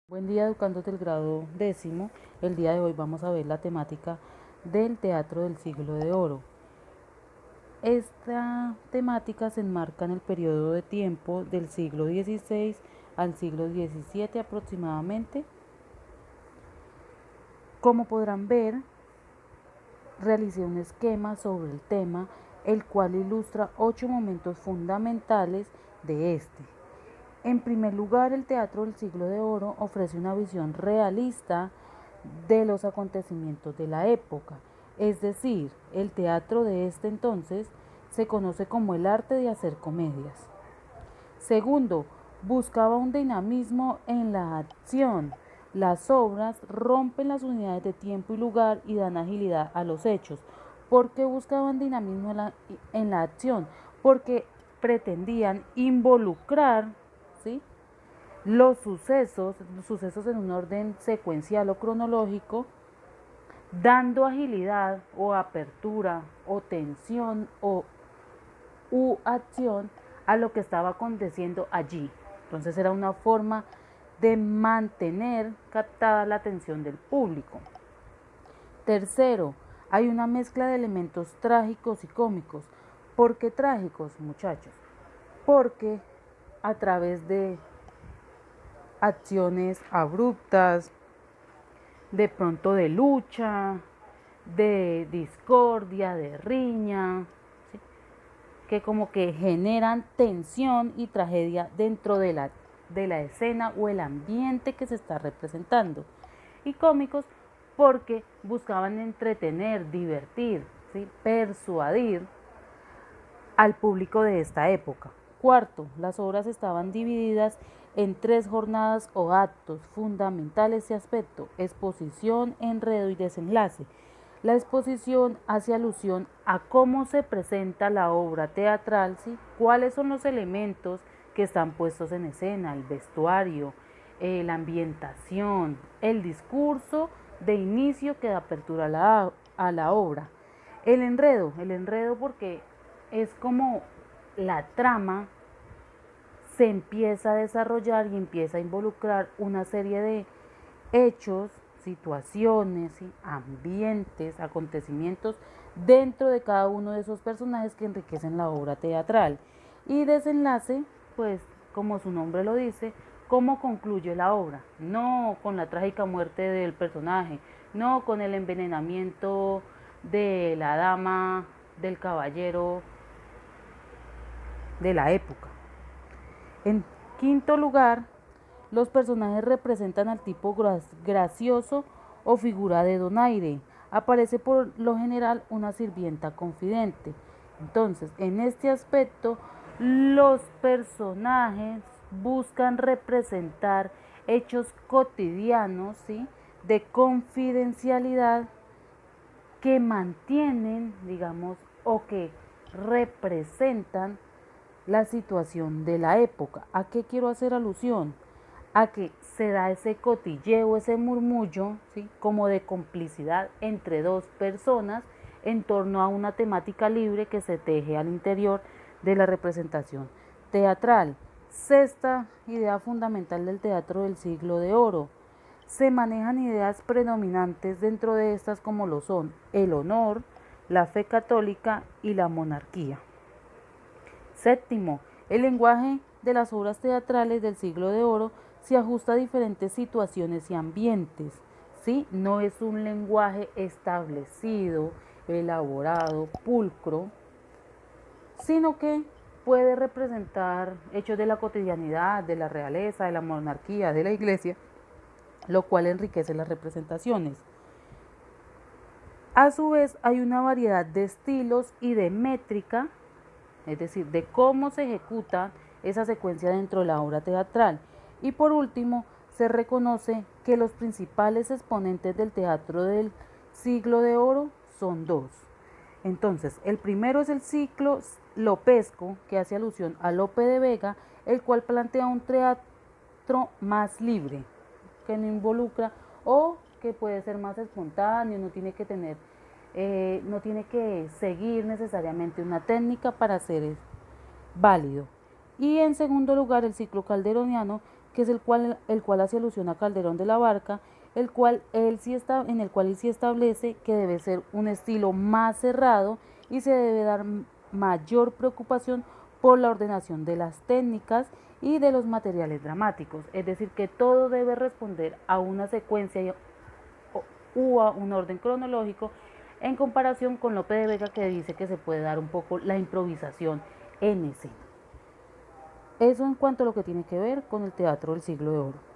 Buen día, educandos del grado décimo. El día de hoy vamos a ver la temática del teatro del siglo de oro. Esta temática se enmarca en el periodo de tiempo del siglo XVI al siglo XVII aproximadamente. Como podrán ver, realicé un esquema sobre el tema, el cual ilustra 8 momentos fundamentales de este. En primer lugar, el teatro del siglo de oro ofrece una visión realista de los acontecimientos de la época, es decir, el teatro de este entonces se conoce como el arte de hacer comedias. Segundo, buscaba un dinamismo en la acción. Las obras rompen las unidades de tiempo y lugar y dan agilidad a los hechos. ¿Por qué buscaban dinamismo en la acción? Porque pretendían involucrar, ¿sí?, los sucesos en un orden secuencial o cronológico, dando agilidad o apertura o tensión u acción a lo que estaba aconteciendo allí. Entonces era una forma de mantener captada la atención del público. Tercero, hay una mezcla de elementos trágicos y cómicos. ¿Por qué trágicos, muchachos? Porque a través de acciones abruptas, de pronto de lucha, de discordia, de riña, ¿sí?, que como que generan tensión y tragedia dentro de la escena o el ambiente que se está representando. Y cómicos porque buscaban entretener, divertir, ¿sí?, persuadir al público de esta época. Cuarto, las obras estaban divididas en 3 jornadas o actos fundamentales de aspecto: exposición, enredo y desenlace. La exposición hace alusión a cómo se presenta la obra teatral, ¿sí?, cuáles son los elementos que están puestos en escena, el vestuario, la ambientación, el discurso de inicio que da apertura a la obra. El enredo porque es como la trama se empieza a desarrollar y empieza a involucrar una serie de hechos, situaciones, ¿sí?, ambientes, acontecimientos dentro de cada uno de esos personajes que enriquecen la obra teatral. Y desenlace, pues como su nombre lo dice, cómo concluye la obra, no con la trágica muerte del personaje, no con el envenenamiento de la dama, del caballero de la época. En quinto lugar, los personajes representan al tipo gracioso o figura de donaire. Aparece por lo general una sirvienta confidente. Entonces, en este aspecto, los personajes buscan representar hechos cotidianos, ¿sí?, de confidencialidad que mantienen, digamos, o que representan la situación de la época. ¿A qué quiero hacer alusión? A que se da ese cotilleo, ese murmullo, ¿sí?, como de complicidad entre dos personas en torno a una temática libre que se teje al interior de la representación teatral. Sexta idea fundamental del teatro del siglo de oro: se manejan ideas predominantes dentro de estas, como lo son el honor, la fe católica y la monarquía. Séptimo, el lenguaje de las obras teatrales del siglo de oro se ajusta a diferentes situaciones y ambientes, ¿sí? No es un lenguaje establecido, elaborado, pulcro, sino que puede representar hechos de la cotidianidad, de la realeza, de la monarquía, de la iglesia, lo cual enriquece las representaciones. A su vez, hay una variedad de estilos y de métrica, es decir, de cómo se ejecuta esa secuencia dentro de la obra teatral. Y por último, se reconoce que los principales exponentes del teatro del siglo de oro son 2. Entonces, el primero es el ciclo lopesco, que hace alusión a Lope de Vega, el cual plantea un teatro más libre, que no involucra o que puede ser más espontáneo, no tiene que seguir necesariamente una técnica para ser válido. Y en segundo lugar, el ciclo calderoniano, que es el cual hace alusión a Calderón de la Barca, en el cual él sí establece que debe ser un estilo más cerrado y se debe dar mayor preocupación por la ordenación de las técnicas y de los materiales dramáticos, es decir, que todo debe responder a una secuencia u a un orden cronológico, en comparación con Lope de Vega, que dice que se puede dar un poco la improvisación en escena. Eso en cuanto a lo que tiene que ver con el teatro del siglo de oro.